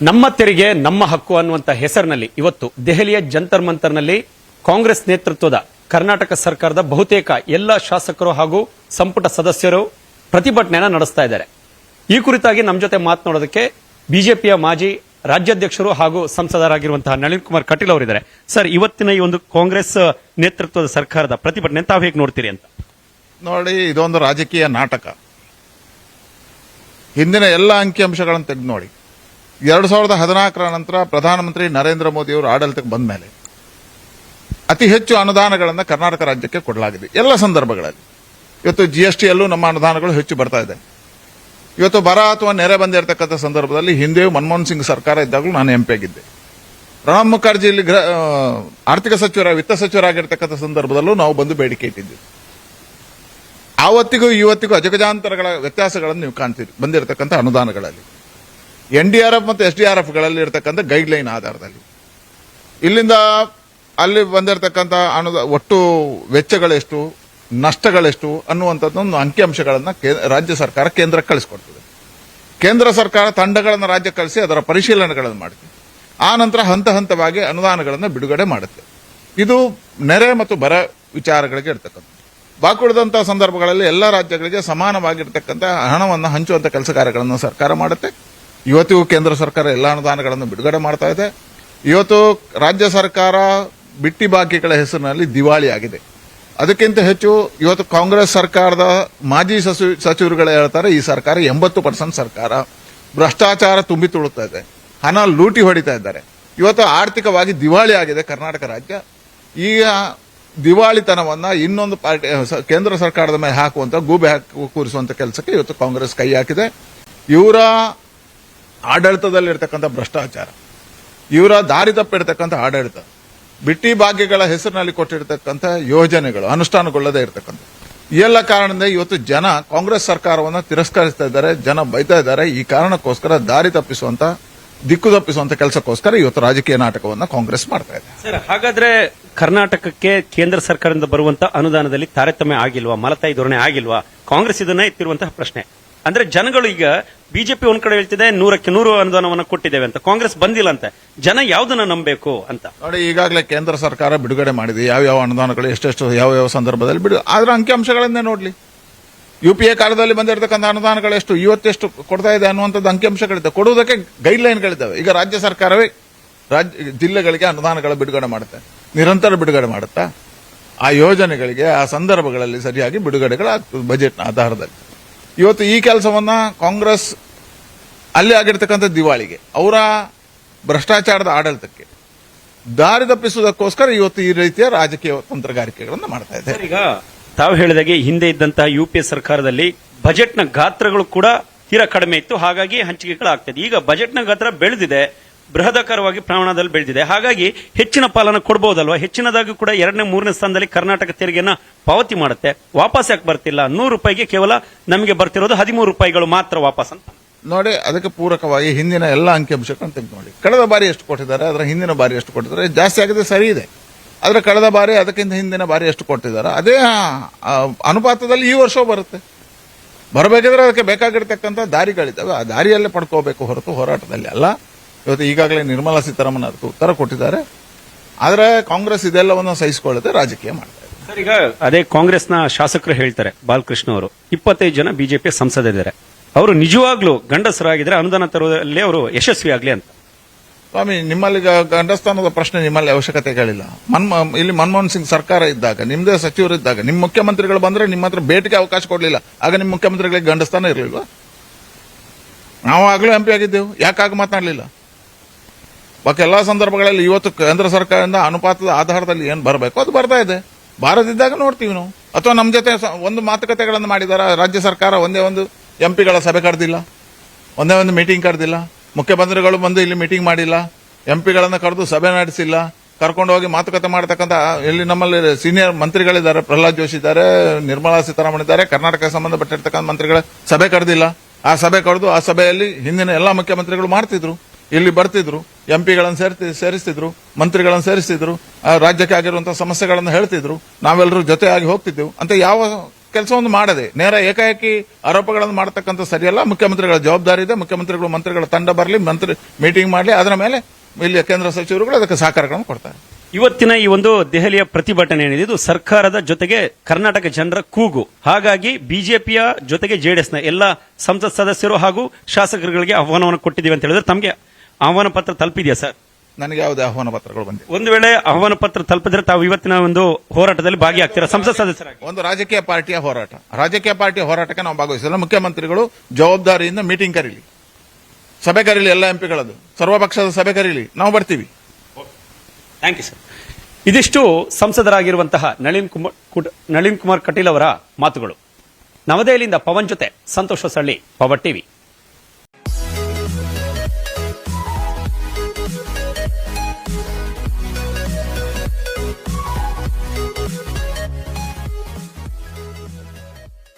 ನಮ್ಮ ತೆರಿಗೆ ನಮ್ಮ ಹಕ್ಕು ಅನ್ನುವಂತ ಹೆಸರಿನಲ್ಲಿ ಇವತ್ತು ದೆಹಲಿಯ ಜಂತರ್ ಮಂತರ್ನಲ್ಲಿ ಕಾಂಗ್ರೆಸ್ ನೇತೃತ್ವದ ಕರ್ನಾಟಕ ಸರ್ಕಾರದ ಬಹುತೇಕ ಎಲ್ಲ ಶಾಸಕರು ಹಾಗೂ ಸಂಪುಟ ಸದಸ್ಯರು ಪ್ರತಿಭಟನೆಯನ್ನು ನಡೆಸ್ತಾ ಇದ್ದಾರೆ. ಈ ಕುರಿತಾಗಿ ನಮ್ಮ ಜೊತೆ ಮಾತನಾಡೋದಕ್ಕೆ ಬಿಜೆಪಿಯ ಮಾಜಿ ರಾಜ್ಯಾಧ್ಯಕ್ಷರು ಹಾಗೂ ಸಂಸದರಾಗಿರುವಂತಹ ನಳಿನ್ ಕುಮಾರ್ ಕಟೀಲ್ ಅವರಿದ್ದಾರೆ. ಸರ್, ಇವತ್ತಿನ ಈ ಒಂದು ಕಾಂಗ್ರೆಸ್ ನೇತೃತ್ವದ ಸರ್ಕಾರದ ಪ್ರತಿಭಟನೆ ತಾವು ಹೇಗೆ ನೋಡ್ತೀರಿ ಅಂತ? ನೋಡಿ, ಇದೊಂದು ರಾಜಕೀಯ ನಾಟಕ. ಹಿಂದಿನ ಎಲ್ಲ ಅಂಕಿಅಂಶಗಳನ್ನು ತೆಗೆದು ನೋಡಿ. 2014ರ ನಂತರ ಪ್ರಧಾನಮಂತ್ರಿ ನರೇಂದ್ರ ಮೋದಿ ಅವರು ಆಡಳಿತಕ್ಕೆ ಬಂದ ಮೇಲೆ ಅತಿ ಹೆಚ್ಚು ಅನುದಾನಗಳನ್ನು ಕರ್ನಾಟಕ ರಾಜ್ಯಕ್ಕೆ ಕೊಡಲಾಗಿದೆ ಎಲ್ಲ ಸಂದರ್ಭಗಳಲ್ಲಿ. ಇವತ್ತು ಜಿಎಸ್ಟಿಯಲ್ಲೂ ನಮ್ಮ ಅನುದಾನಗಳು ಹೆಚ್ಚು ಬರ್ತಾ ಇದೆ. ಇವತ್ತು ಬರ ಅಥವಾ ನೆರೆ ಬಂದಿರತಕ್ಕಂಥ ಸಂದರ್ಭದಲ್ಲಿ ಹಿಂದೆಯೂ ಮನಮೋಹನ್ ಸಿಂಗ್ ಸರ್ಕಾರ ಇದ್ದಾಗಲೂ ನಾನು ಎಂಪಿ ಆಗಿದ್ದೆ. ಪ್ರಣಬ್ ಮುಖರ್ಜಿ ಇಲ್ಲಿ ಆರ್ಥಿಕ ಸಚಿವರ ವಿತ್ತ ಸಚಿವರಾಗಿರ್ತಕ್ಕಂಥ ಸಂದರ್ಭದಲ್ಲೂ ನಾವು ಬಂದು ಬೇಡಿಕೆ ಇಟ್ಟಿದ್ದೀವಿ. ಆವತ್ತಿಗೂ ಇವತ್ತಿಗೂ ಅಜಗಜಾಂತರಗಳ ವ್ಯತ್ಯಾಸಗಳನ್ನು ನೀವು ಕಾಣ್ತೀರಿ ಬಂದಿರತಕ್ಕಂಥ ಅನುದಾನಗಳಲ್ಲಿ. ಎನ್ಡಿಆರ್ಎಫ್ ಮತ್ತು ಎಸ್ಡಿಆರ್ಎಫ್ಗಳಲ್ಲಿ ಇರತಕ್ಕಂಥ ಗೈಡ್ಲೈನ್ ಆಧಾರದಲ್ಲಿ ಇಲ್ಲಿಂದ ಅಲ್ಲಿ ಬಂದಿರತಕ್ಕಂಥ ಒಟ್ಟು ವೆಚ್ಚಗಳೆಷ್ಟು, ನಷ್ಟಗಳೆಷ್ಟು ಅನ್ನುವಂಥದ್ದೊಂದು ಅಂಕಿಅಂಶಗಳನ್ನು ರಾಜ್ಯ ಸರ್ಕಾರ ಕೇಂದ್ರಕ್ಕೆ ಕಳಿಸಿಕೊಡ್ತದೆ. ಕೇಂದ್ರ ಸರ್ಕಾರ ತಂಡಗಳನ್ನು ರಾಜ್ಯಕ್ಕೆ ಕಳಿಸಿ ಅದರ ಪರಿಶೀಲನೆಗಳನ್ನು ಮಾಡುತ್ತೆ. ಆ ನಂತರ ಹಂತ ಹಂತವಾಗಿ ಅನುದಾನಗಳನ್ನು ಬಿಡುಗಡೆ ಮಾಡುತ್ತೆ. ಇದು ನೆರೆ ಮತ್ತು ಬರ ವಿಚಾರಗಳಿಗೆ ಇರತಕ್ಕಂಥ. ಬಾಕಿ ಉಳಿದಂತಹ ಸಂದರ್ಭಗಳಲ್ಲಿ ಎಲ್ಲ ರಾಜ್ಯಗಳಿಗೆ ಸಮಾನವಾಗಿರ್ತಕ್ಕಂಥ ಹಣವನ್ನು ಹಂಚುವಂಥ ಕೆಲಸ ಕಾರ್ಯಗಳನ್ನು ಸರ್ಕಾರ ಮಾಡುತ್ತೆ. ಇವತ್ತಿಗೂ ಕೇಂದ್ರ ಸರ್ಕಾರ ಎಲ್ಲ ಅನುದಾನಗಳನ್ನು ಬಿಡುಗಡೆ ಮಾಡ್ತಾ ಇದೆ. ಇವತ್ತು ರಾಜ್ಯ ಸರ್ಕಾರ ಬಿಟ್ಟಿ ಬಾಕಿಗಳ ಹೆಸರಿನಲ್ಲಿ ದಿವಾಳಿ ಆಗಿದೆ. ಅದಕ್ಕಿಂತ ಹೆಚ್ಚು ಇವತ್ತು ಕಾಂಗ್ರೆಸ್ ಸರ್ಕಾರದ ಮಾಜಿ ಸಚಿವರುಗಳೇ ಹೇಳ್ತಾರೆ, ಈ ಸರ್ಕಾರ 80% ಸರ್ಕಾರ ಭ್ರಷ್ಟಾಚಾರ ತುಂಬಿ ತುಳುತ್ತಾ ಇದೆ, ಹಣ ಲೂಟಿ ಹೊಡಿತಾ ಇದ್ದಾರೆ. ಇವತ್ತು ಆರ್ಥಿಕವಾಗಿ ದಿವಾಳಿ ಆಗಿದೆ ಕರ್ನಾಟಕ ರಾಜ್ಯ. ಈಗ ದಿವಾಳಿತನವನ್ನ ಇನ್ನೊಂದು ಪಾರ್ಟಿ ಕೇಂದ್ರ ಸರ್ಕಾರದ ಮೇಲೆ ಹಾಕುವಂತ ಗೂಬೆ ಹಾಕಿ ಕೂರಿಸುವಂತ ಕೆಲಸಕ್ಕೆ ಇವತ್ತು ಕಾಂಗ್ರೆಸ್ ಕೈ ಹಾಕಿದೆ. ಇವರ ಆಡಳಿತದಲ್ಲಿರ್ತಕ್ಕಂಥ ಭ್ರಷ್ಟಾಚಾರ, ಇವರ ದಾರಿ ತಪ್ಪಿರ್ತಕ್ಕಂಥ ಆಡಳಿತ, ಬಿಟ್ಟಿ ಭಾಗ್ಯಗಳ ಹೆಸರಿನಲ್ಲಿ ಕೊಟ್ಟಿರ್ತಕ್ಕಂಥ ಯೋಜನೆಗಳು ಅನುಷ್ಠಾನಗೊಳ್ಳದೇ ಇರತಕ್ಕಂಥ ಈ ಎಲ್ಲ ಕಾರಣದಿಂದ ಇವತ್ತು ಜನ ಕಾಂಗ್ರೆಸ್ ಸರ್ಕಾರವನ್ನು ತಿರಸ್ಕರಿಸ್ತಾ ಇದ್ದಾರೆ, ಜನ ಬೈತಾ ಇದ್ದಾರೆ. ಈ ಕಾರಣಕ್ಕೋಸ್ಕರ ದಾರಿ ತಪ್ಪಿಸುವಂತ, ದಿಕ್ಕು ತಪ್ಪಿಸುವಂತ ಕೆಲಸಕ್ಕೋಸ್ಕರ ಇವತ್ತು ರಾಜಕೀಯ ನಾಟಕವನ್ನು ಕಾಂಗ್ರೆಸ್ ಮಾಡ್ತಾ ಇದೆ. ಸರ್, ಹಾಗಾದ್ರೆ ಕರ್ನಾಟಕಕ್ಕೆ ಕೇಂದ್ರ ಸರ್ಕಾರದಿಂದ ಬರುವಂತ ಅನುದಾನದಲ್ಲಿ ತಾರತಮ್ಯ ಆಗಿಲ್ವಾ, ಮಲತಾಯಿ ಧೋರಣೆ ಆಗಿಲ್ವಾ? ಕಾಂಗ್ರೆಸ್ ಇದನ್ನ ಎತ್ತಿರುವಂತಹ ಪ್ರಶ್ನೆ. ಅಂದ್ರೆ ಜನಗಳು ಈಗ ಬಿಜೆಪಿ ಒಂದ್ ಕಡೆ ಹೇಳ್ತಿದೆ 100ಕ್ಕೆ 100 ಅನುದಾನವನ್ನು ಕೊಟ್ಟಿದ್ದೇವೆ ಅಂತ, ಕಾಂಗ್ರೆಸ್ ಬಂದಿಲ್ಲ ಅಂತ. ಜನ ಯಾವ್ದನ್ನ ನಂಬಬೇಕು ಅಂತ ನೋಡಿ. ಈಗಾಗಲೇ ಕೇಂದ್ರ ಸರ್ಕಾರ ಬಿಡುಗಡೆ ಮಾಡಿದೆ ಯಾವ ಅನುದಾನಗಳು ಎಷ್ಟೆಷ್ಟು ಯಾವ ಸಂದರ್ಭದಲ್ಲಿ ಅದರ ಅಂಕಿಅಂಶಗಳನ್ನೇ ನೋಡ್ಲಿ. ಯುಪಿಎ ಕಾಲದಲ್ಲಿ ಬಂದಿರತಕ್ಕಂಥ ಅನುದಾನಗಳು ಎಷ್ಟು, ಇವತ್ತೆಷ್ಟು ಕೊಡ್ತಾ ಇದೆ ಅನ್ನುವಂಥದ್ದು ಅಂಕಿಅಂಶಗಳಿದೆ. ಕೊಡುವುದಕ್ಕೆ ಗೈಡ್ಲೈನ್ಗಳಿದ್ದಾವೆ. ಈಗ ರಾಜ್ಯ ಸರ್ಕಾರವೇ ಜಿಲ್ಲೆಗಳಿಗೆ ಅನುದಾನಗಳ ಬಿಡುಗಡೆ ಮಾಡುತ್ತೆ, ನಿರಂತರ ಬಿಡುಗಡೆ ಮಾಡುತ್ತಾ ಆ ಯೋಜನೆಗಳಿಗೆ ಆ ಸಂದರ್ಭಗಳಲ್ಲಿ ಸರಿಯಾಗಿ ಬಿಡುಗಡೆಗಳಾಗ್ತದೆ ಬಜೆಟ್ನ ಆಧಾರದಲ್ಲಿ. ಇವತ್ತು ಈ ಕೆಲಸವನ್ನ ಕಾಂಗ್ರೆಸ್ ಅಲ್ಲಿ ಆಗಿರ್ತಕ್ಕಂಥ ದಿವಾಳಿಗೆ, ಅವರ ಭ್ರಷ್ಟಾಚಾರದ ಆಡಳಿತಕ್ಕೆ ದಾರಿ ತಪ್ಪಿಸುವುದಕ್ಕೋಸ್ಕರ ಇವತ್ತು ಈ ರೀತಿಯ ರಾಜಕೀಯ ತಂತ್ರಗಾರಿಕೆಗಳನ್ನು ಮಾಡ್ತಾ ಇದೆ. ಈಗ ತಾವು ಹೇಳಿದಾಗೆ ಹಿಂದೆ ಇದ್ದಂತಹ ಯುಪಿಎ ಸರ್ಕಾರದಲ್ಲಿ ಬಜೆಟ್ನ ಗಾತ್ರಗಳು ಕೂಡ ತೀರಾ ಕಡಿಮೆ ಇತ್ತು, ಹಾಗಾಗಿ ಹಂಚಿಕೆಗಳಾಗ್ತದೆ. ಈಗ ಬಜೆಟ್ನ ಗಾತ್ರ ಬೆಳೆದಿದೆ, ಬೃಹದಾಕಾರವಾಗಿ ಪ್ರಮಾಣದಲ್ಲಿ ಬೆಳೆದಿದೆ. ಹಾಗಾಗಿ ಹೆಚ್ಚಿನ ಪಾಲನ ಕೊಡಬಹುದಲ್ವಾ? ಹೆಚ್ಚಿನದಾಗಿ ಕೂಡ 2ನೇ 3ನೇ ಸ್ಥಾನದಲ್ಲಿ ಕರ್ನಾಟಕ ತೆರಿಗೆಯನ್ನ ಪಾವತಿ ಮಾಡುತ್ತೆ. ವಾಪಸ್ ಯಾಕೆ ಬರ್ತಿಲ್ಲ? 100 ರೂಪಾಯಿಗೆ ಕೇವಲ ನಮಗೆ ಬರ್ತಿರೋದು 13 ರೂಪಾಯಿಗಳು ಮಾತ್ರ ವಾಪಸ್ ಅಂತ ನೋಡಿ. ಅದಕ್ಕೆ ಪೂರಕವಾಗಿ ಹಿಂದಿನ ಎಲ್ಲ ಅಂಕಿಅಂಶಗಳನ್ನು ತೆಗೆದು ನೋಡಿ. ಕಳೆದ ಬಾರಿ ಎಷ್ಟು ಕೊಟ್ಟಿದ್ದಾರೆ, ಅದರ ಹಿಂದಿನ ಬಾರಿ ಎಷ್ಟು ಕೊಟ್ಟಿದ್ದಾರೆ, ಜಾಸ್ತಿ ಆಗಿದೆ ಸರಿ ಇದೆ. ಆದರೆ ಕಳೆದ ಬಾರಿ ಅದಕ್ಕಿಂತ ಹಿಂದಿನ ಬಾರಿ ಎಷ್ಟು ಕೊಟ್ಟಿದ್ದಾರೆ ಅದೇ ಅನುಪಾತದಲ್ಲಿ ಈ ವರ್ಷವೂ ಬರುತ್ತೆ. ಬರಬೇಕಿದ್ರೆ ಅದಕ್ಕೆ ಬೇಕಾಗಿರ್ತಕ್ಕಂಥ ದಾರಿಗಳಿದ್ದಾವೆ, ಆ ದಾರಿಯಲ್ಲೇ ಪಡ್ಕೋಬೇಕು ಹೊರತು ಹೋರಾಟದಲ್ಲಿ ಅಲ್ಲ. ಇವತ್ತು ಈಗಾಗಲೇ ನಿರ್ಮಲಾ ಸೀತಾರಾಮನ್ ಅದಕ್ಕೆ ಉತ್ತರ ಕೊಟ್ಟಿದ್ದಾರೆ. ಆದರೆ ಕಾಂಗ್ರೆಸ್ ಇದೆಲ್ಲವನ್ನು ಸಹಿಸಿಕೊಳ್ಳದೆ ರಾಜಕೀಯ ಮಾಡ್ತಾ ಇದೆ. ಸರ್, ಈಗ ಅದೇ ಕಾಂಗ್ರೆಸ್ನ ಶಾಸಕರು ಹೇಳ್ತಾರೆ, ಬಾಲಕೃಷ್ಣ ಅವರು 25 ಜನ ಬಿಜೆಪಿ ಸಂಸದರಿದ್ದಾರೆ, ಅವರು ನಿಜವಾಗ್ಲೂ ಗಂಡಸರಾಗಿದ್ರೆ ಅನುದಾನ ತರುವುದರಲ್ಲಿ ಅವರು ಯಶಸ್ವಿ ಆಗ್ಲಿ ಅಂತ. ಸ್ವಾಮಿ, ನಿಮ್ಮಲ್ಲಿ ಗಂಡಸ್ಥಾನದ ಪ್ರಶ್ನೆ ನಿಮ್ಮಲ್ಲಿ ಅವಶ್ಯಕತೆಗಳಿಲ್ಲ. ಇಲ್ಲಿ ಮನಮೋಹನ್ ಸಿಂಗ್ ಸರ್ಕಾರ ಇದ್ದಾಗ, ನಿಮ್ಮದೇ ಸಚಿವರಿದ್ದಾಗ, ನಿಮ್ಮ ಮುಖ್ಯಮಂತ್ರಿಗಳು ಬಂದ್ರೆ ನಿಮ್ಮ ಹತ್ರ ಭೇಟಿಗೆ ಅವಕಾಶ ಕೊಡಲಿಲ್ಲ. ಆಗ ನಿಮ್ಮ ಮುಖ್ಯಮಂತ್ರಿಗಳಿಗೆ ಗಂಡಸ್ಥಾನ ಇರಲಿಲ್ವಾ? ನಾವು ಆಗಲೂ ಎಂಪಿ ಆಗಿದ್ದೆವು, ಯಾಕಾಗ ಮಾತನಾಡಲಿಲ್ಲ? ಬಾಕಿ ಎಲ್ಲಾ ಸಂದರ್ಭಗಳಲ್ಲಿ ಇವತ್ತು ಕೇಂದ್ರ ಸರ್ಕಾರದಿಂದ ಅನುಪಾತದ ಆಧಾರದಲ್ಲಿ ಏನು ಬರಬೇಕು ಅದು ಬರ್ತಾ ಇದೆ. ಬಾರದಿದ್ದಾಗ ನೋಡ್ತೀವಿ ನಾವು. ಅಥವಾ ನಮ್ಮ ಜೊತೆ ಒಂದು ಮಾತುಕತೆಗಳನ್ನು ಮಾಡಿದಾರ ರಾಜ್ಯ ಸರ್ಕಾರ? ಒಂದೇ ಒಂದು ಎಂಪಿಗಳ ಸಭೆ ಕರೆದಿಲ್ಲ, ಒಂದೇ ಒಂದು ಮೀಟಿಂಗ್ ಕರೆದಿಲ್ಲ, ಮುಖ್ಯಮಂತ್ರಿಗಳು ಬಂದು ಇಲ್ಲಿ ಮೀಟಿಂಗ್ ಮಾಡಿಲ್ಲ, ಎಂಪಿಗಳನ್ನ ಕರೆದು ಸಭೆ ನಡೆಸಿಲ್ಲ, ಕರ್ಕೊಂಡು ಹೋಗಿ ಮಾತುಕತೆ ಮಾಡತಕ್ಕಂಥ ಇಲ್ಲಿ ನಮ್ಮಲ್ಲಿ ಸೀನಿಯರ್ ಮಂತ್ರಿಗಳಿದ್ದಾರೆ, ಪ್ರಹ್ಲಾದ್ ಜೋಶಿ ಇದ್ದಾರೆ, ನಿರ್ಮಲಾ ಸೀತಾರಾಮನ್ ಇದ್ದಾರೆ, ಕರ್ನಾಟಕ ಸಂಬಂಧಪಟ್ಟಿರ್ತಕ್ಕಂಥ ಮಂತ್ರಿಗಳ ಸಭೆ ಕರೆದಿಲ್ಲ. ಆ ಸಭೆ ಕರೆದು ಆ ಸಭೆಯಲ್ಲಿ ಹಿಂದಿನ ಎಲ್ಲಾ ಮುಖ್ಯಮಂತ್ರಿಗಳು ಮಾಡ್ತಿದ್ರು, ಇಲ್ಲಿ ಬರ್ತಿದ್ರು, ಎಂಪಿಗಳನ್ನು ಸೇರಿಸ್ತಿದ್ರು, ಮಂತ್ರಿಗಳನ್ನು ಸೇರಿಸ್ತಿದ್ರು, ರಾಜ್ಯಕ್ಕೆ ಆಗಿರುವಂತಹ ಸಮಸ್ಯೆಗಳನ್ನು ಹೇಳ್ತಿದ್ರು, ನಾವೆಲ್ಲರೂ ಜೊತೆಯಾಗಿ ಹೋಗ್ತಿದ್ದೆವು ಅಂತ ಯಾವ ಕೆಲಸವನ್ನು ಮಾಡದೆ ನೇರ ಏಕಾಏಕಿ ಆರೋಪಗಳನ್ನು ಮಾಡತಕ್ಕಂಥ ಸರಿಯಲ್ಲ. ಮುಖ್ಯಮಂತ್ರಿಗಳ ಜವಾಬ್ದಾರಿ ಇದೆ. ಮುಖ್ಯಮಂತ್ರಿಗಳು ಮಂತ್ರಿಗಳ ತಂಡ ಬರಲಿ, ಮಂತ್ರಿ ಮೀಟಿಂಗ್ ಮಾಡಲಿ, ಅದರ ಮೇಲೆ ಇಲ್ಲಿ ಕೇಂದ್ರ ಸಚಿವರುಗಳು ಅದಕ್ಕೆ ಸಹಕಾರಗಳನ್ನು ಕೊಡ್ತಾರೆ. ಇವತ್ತಿನ ಈ ಒಂದು ದೆಹಲಿಯ ಪ್ರತಿಭಟನೆ ಏನಿದೆ ಇದು ಸರ್ಕಾರದ ಜೊತೆಗೆ ಕರ್ನಾಟಕ ಜನರ ಕೂಗು. ಹಾಗಾಗಿ ಬಿಜೆಪಿಯ ಜೊತೆಗೆ ಜೆಡಿಎಸ್ನ ಎಲ್ಲ ಸಂಸತ್ ಸದಸ್ಯರು ಹಾಗೂ ಶಾಸಕರುಗಳಿಗೆ ಆಹ್ವಾನವನ್ನು ಕೊಟ್ಟಿದ್ದೀವಿ ಅಂತ ಹೇಳಿದ್ರೆ ತಮಗೆ ಆಹ್ವಾನ ಪತ್ರ ತಲುಪಿದೆಯಾ ಸರ್? ನನಗೆ ಯಾವುದೇ ಆಹ್ವಾನ ಪತ್ರಗಳು ಬಂದಿಲ್ಲ. ಒಂದು ವೇಳೆ ಆಹ್ವಾನ ಪತ್ರ ತಲುಪಿದ್ರೆ ತಾವು ಇವತ್ತಿನ ಒಂದು ಹೋರಾಟದಲ್ಲಿ ಭಾಗಿಯಾಗ್ತೀರಾ ಸಂಸತ್ ಸದಸ್ಯರಾಗಿ? ಒಂದು ರಾಜಕೀಯ ಪಾರ್ಟಿಯ ಹೋರಾಟಕ್ಕೆ ನಾವು ಭಾಗವಹಿಸಿಲ್ಲ. ಮುಖ್ಯಮಂತ್ರಿಗಳು ಜವಾಬ್ದಾರಿಯಿಂದ ಮೀಟಿಂಗ್ ಕರೀಲಿ, ಸಭೆ ಕರೀಲಿ, ಎಲ್ಲ ಎಂಪಿಗಳದ್ದು ಸರ್ವಪಕ್ಷದ ಸಭೆ ಕರೀಲಿ, ನಾವು ಬರ್ತೀವಿ. Thank you sir. ಇದಿಷ್ಟು ಸಂಸದರಾಗಿರುವಂತಹ ನಳಿನ್ ಕುಮಾರ್ ಕಟೀಲ್ ಅವರ ಮಾತುಗಳು. ನವದೆಹಲಿಯಿಂದ ಪವನ್ ಜೊತೆ ಸಂತೋಷ್ ಹೊಸಳ್ಳಿ, ಪವರ್ ಟಿವಿ.